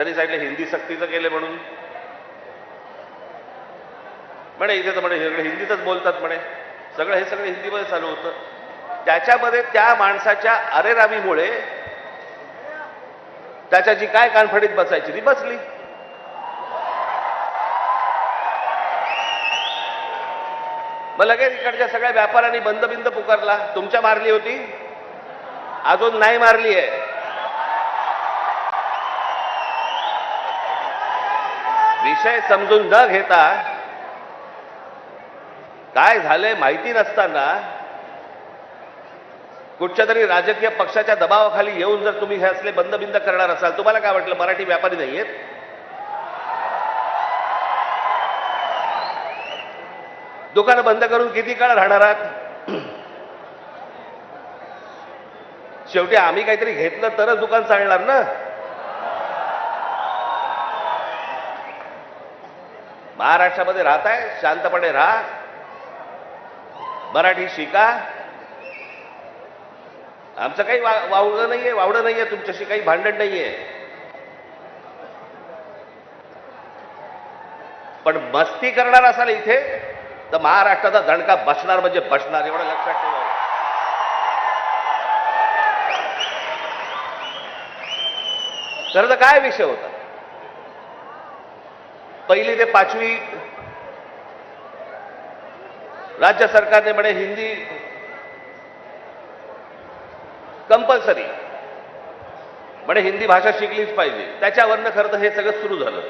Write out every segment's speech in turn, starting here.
त्यांनी सांगितलं हिंदी सक्तीचं केलं म्हणून म्हणे इथे तर म्हणे सगळे हिंदीतच बोलतात म्हणे हे सगळं हिंदीमध्ये चालू होतं. त्याच्यामध्ये त्या माणसाच्या अरेरावीमुळे त्याच्याची काय कानफडीत बसायची ती बसली. मग लगेच इकडच्या सगळ्या व्यापाऱ्यांनी बंद बिंद पुकारला. तुमच्या मारली होती, अजून नाही मारली आहे. विषय समजून न घेता काय झालंय माहिती नसताना कुठच्या तरी राजकीय पक्षाच्या दबावाखाली येऊन जर तुम्ही हे असले बंद बिंद करणार असाल, तुम्हाला काय वाटलं मराठी व्यापारी नाहीयेत? दुकानं बंद करून किती काळ राहणार आहात? शेवटी आम्ही काहीतरी घेतलं तरच दुकान चालणार ना. महाराष्ट्रामध्ये राहताय, शांतपणे राहा, मराठी शिका. आमचं काही वावडं नाहीये, तुमच्याशी काही भांडण नाहीये. पण मस्ती करणार असाल इथे तर महाराष्ट्राचा दणका बसणार म्हणजे बसणार, एवढं लक्षात ठेवा. तर काय विषय होता? पहिली ते पाचवी राज्य सरकारने म्हणे हिंदी कंपल्सरी, म्हणे हिंदी भाषा शिकलीच पाहिजे. त्याच्यावरनं खरं तर हे सगळं सुरू झालं.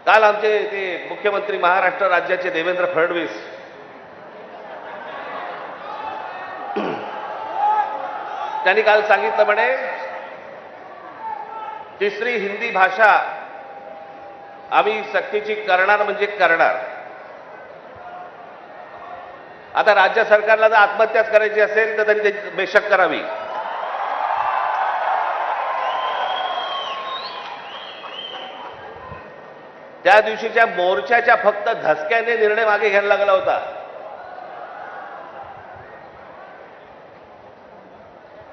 काल आमचे ते मुख्यमंत्री महाराष्ट्र राज्याचे देवेंद्र फडणवीस त्यांनी काल सांगितलं म्हणे तिसरी हिंदी भाषा आम्ही सक्तीची करणार म्हणजे करणार. आता राज्य सरकारला जर आत्महत्याच करायची असेल तर त्यांनी बेशक करावी. त्या दिवशीच्या मोर्चाच्या फक्त धसक्याने निर्णय मागे घ्यायला लागला होता.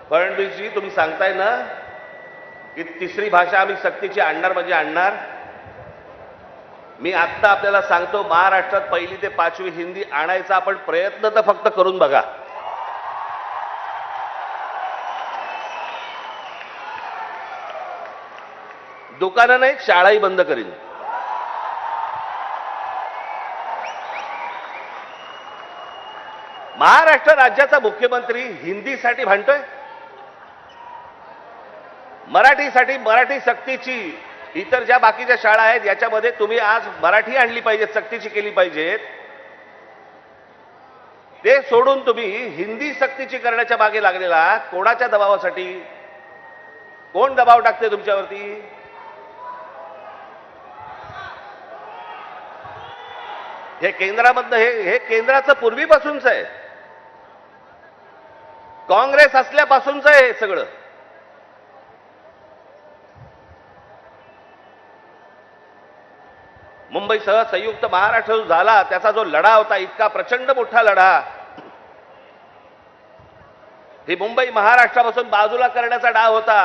फडणवीसजी तुम्ही सांगताय ना की तिसरी भाषा आम्ही सक्तीची आणणार म्हणजे आणणार. मी आत्ता आपल्याला सांगतो, महाराष्ट्रात पहिली ते पाचवी हिंदी आणायचा आपण प्रयत्न तर फक्त करून बघा. दुकानं नाही, शाळाही बंद करीन. महाराष्ट्र राज्याचा मुख्यमंत्री हिंदीसाठी भांडतोय, मराठीसाठी, मराठी सक्तीची. इतर ज्या बाकीच्या शाळा आहेत याच्यामध्ये तुम्ही आज मराठी आणली पाहिजे, सक्तीची केली पाहिजेत. ते सोडून तुम्ही हिंदी सक्तीची करण्याच्या मागे लागलेला कोणाच्या दबावासाठी? कोण दबाव टाकते तुमच्यावरती? हे केंद्रामधलं हे केंद्राचं पूर्वीपासूनच आहे, काँग्रेस असल्यापासूनच आहे हे सगळं. मुंबईसह संयुक्त महाराष्ट्र जो झाला त्याचा जो लढा होता, इतका प्रचंड मोठा लढा, ही मुंबई महाराष्ट्रापासून बाजूला करण्याचा डाव होता.